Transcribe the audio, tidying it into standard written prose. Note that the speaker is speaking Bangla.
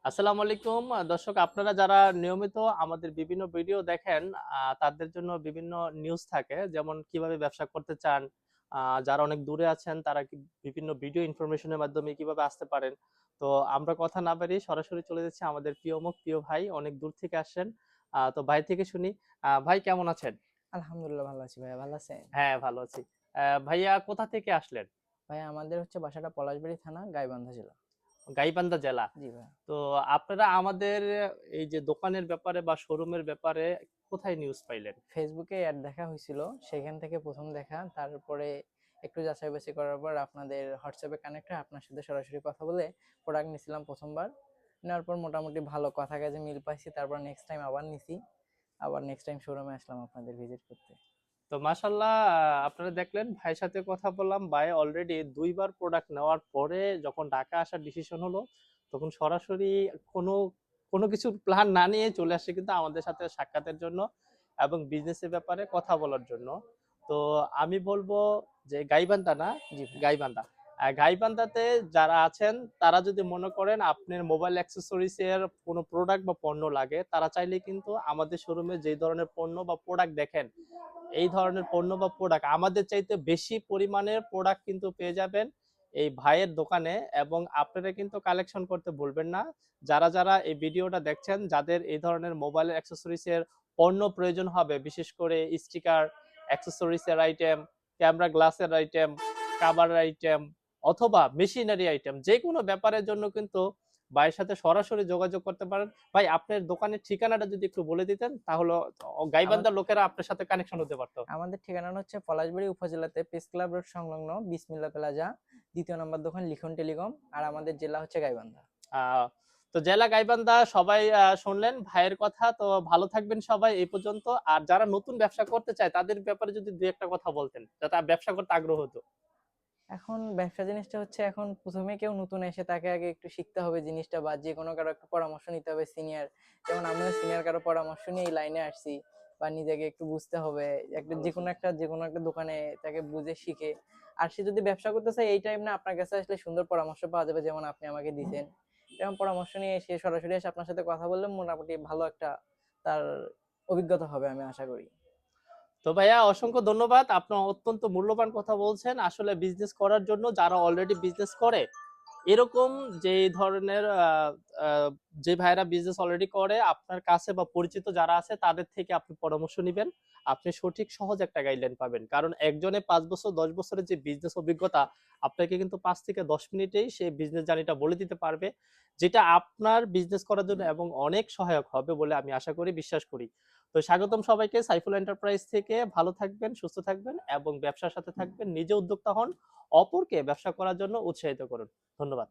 আসসালামু আলাইকুম দর্শক, আপনারা যারা নিয়মিত আমাদের বিভিন্ন ভিডিও দেখেন, তাদের জন্য বিভিন্ন নিউজ থাকে, যেমন কিভাবে ব্যবসা করতে চান, যারা অনেক দূরে আছেন তারা বিভিন্ন ভিডিও ইনফরমেশনের মাধ্যমে কিভাবে আসতে পারেন। তো আমরা কথা না বাড়িয়ে সরাসরি চলে যাচ্ছি আমাদের প্রিয় মুখ, প্রিয় ভাই অনেক দূর থেকে আসেন। তো ভাই থেকে শুনি। ভাই কেমন আছেন? আলহামদুলিল্লাহ ভালো আছি ভাইয়া, ভালো আছেন? হ্যাঁ, ভালো আছি। ভাইয়া কোথা থেকে আসলেন? ভাইয়া আমাদের হচ্ছে বাসাটা পলাশবাড়ি থানা, গাইবান্ধা জেলা। গাইবান্ধা জেলা। জি ভাইয়া। তো আপনারা আমাদের এই যে দোকানের ব্যাপারে বা শোরুমের ব্যাপারে কোথায় নিউজ পাইলেন? ফেসবুকে অ্যাড দেখা হয়েছিল, সেখান থেকে প্রথম দেখা। তারপরে একটু যাচাই বাছাই করার পর আপনাদের হোয়াটসঅ্যাপে কানেক্ট হয়ে আপনার সাথে সরাসরি কথা বলে প্রোডাক্ট নিছিলাম প্রথমবার। নেওয়ার পর মোটামুটি ভালো কথা কাজে মিল পাইছি। তারপর নেক্সট টাইম আবার নিছি। আবার নেক্সট টাইম শোরুমে আসলাম আপনাদের ভিজিট করতে। তো মাশাআল্লাহ, আপনারা দেখলেন ভাইয়ের সাথে কথা বললাম। ভাই অলরেডি ২ বার প্রোডাক্ট নেওয়ার পরে যখন ঢাকা আসার ডিসিশন হলো, তখন সরাসরি কোনো কোনো কিছুর প্ল্যান না নিয়ে চলে আসে কিন্তু আমাদের সাথে সাক্ষাতের জন্য এবং বিজনেসের ব্যাপারে কথা বলার জন্য। তো আমি বলবো যে গাইবান্ধা না, জি ভাই। গাইবান্ধা। গাইবান্ধাতে যারা আছেন তারা যদি মনে করেন আপনার মোবাইল অ্যাক্সেসরিজ এর কোনো প্রোডাক্ট বা পণ্য লাগে, তারা চাইলে কিন্তু আমাদের শোরুমে যে ধরনের পণ্য বা প্রোডাক্ট দেখেন, এই ধরনের পণ্য বা প্রোডাক্ট আমাদের চাইতে বেশি পরিমাণের প্রোডাক্ট কিন্তু পেয়ে যাবেন এই ভাইয়ের দোকানে। এবং আপনারা কিন্তু কালেকশন করতে ভুলবেন না। যারা যারা এই ভিডিওটা দেখছেন, যাদের এই ধরনের মোবাইল অ্যাক্সেসরিজ এর পণ্য প্রয়োজন হবে, বিশেষ করে স্টিকার, অ্যাক্সেসরিজ এর আইটেম, ক্যামেরা গ্লাসের আইটেম, কাভারের আইটেম অথবা মেশিনারি আইটেম, যে কোনো ব্যাপারের জন্য কিন্তু ভাইয়ের সাথে সরাসরি যোগাযোগ করতে পারেন। ভাই আপনার দোকানের ঠিকানাটা যদি একটু বলে দিতেন, তাহলে আমার গাইবান্ধার লোকেরা আপনার সাথে কানেকশন হতে পারতো। আমাদের ঠিকানাটা হচ্ছে পলাশবাড়ী উপজেলাতে প্রেস ক্লাব রোড সংলগ্ন বিসমিল্লা প্লাজা, ২য় নম্বর দোকান, লিখন টেলিকম। আর আমাদের জেলা হচ্ছে গাইবান্ধা। আহ তো জেলা গাইবান্ধা সবাই শুনলেন ভাইয়ের কথা। তো ভালো থাকবেন সবাই এই পর্যন্ত। আর যারা নতুন ব্যবসা করতে চায় তাদের ব্যাপারে যদি দুই একটা কথা বলতেন, যাতে ব্যবসা করতে আগ্রহ হতো। এখন ব্যবসা জিনিসটা হচ্ছে, এখন প্রথমে কেউ নতুন এসে তাকে আগে একটু শিখতে হবে জিনিসটা, বা যে কোনো কারো একটু পরামর্শ নিতে হবে সিনিয়র। যেমন আমিও সিনিয়র কারো পরামর্শ নিয়ে এই লাইনে আসছি। বা নিজেকে একটু বুঝতে হবে, একটা যে কোনো একটা দোকানে তাকে বুঝে শিখে। আর সে যদি ব্যবসা করতে চায়, এই টাইম না আপনার কাছে আসলে সুন্দর পরামর্শ পাওয়া যাবে, যেমন আপনি আমাকে দিতেন। যেমন পরামর্শ নিয়ে সে সরাসরি এসে আপনার সাথে কথা বললে মোটামুটি ভালো একটা তার অভিজ্ঞতা হবে আমি আশা করি। তো ভাইয়া অসংখ্য ধন্যবাদ। আপনি অত্যন্ত মূল্যবান কথা বলছেন। আসলে বিজনেস করার জন্য যারা অলরেডি বিজনেস করে, এরকম যে ধরনের যে ভাইরা বিজনেস অলরেডি করে আপনার কাছে বা পরিচিত যারা আছে তাদের থেকে আপনি পরামর্শ নিবেন। আপনি সঠিক সহজ একটা গাইডলাইন পাবেন। কারণ একজনে ৫ বছর ১০ বছরের যে বিজনেস অভিজ্ঞতা, আপনাকে কিন্তু ৫ থেকে ১০ মিনিটেই সে বিজনেস জার্নিটা বলে দিতে পারবে। যেটা আপনার বিজনেস করার জন্য এবং অনেক সহায়ক হবে বলে আমি আশা করি, বিশ্বাস করি। তো স্বাগতম সবাইকে সাইফুল এন্টারপ্রাইজ থেকে। ভালো থাকবেন, সুস্থ থাকবেন এবং ব্যবসার সাথে থাকবেন। নিজে উদ্যোক্তা হন, অপরকে ব্যবসা করার জন্য উৎসাহিত করুন। ধন্যবাদ।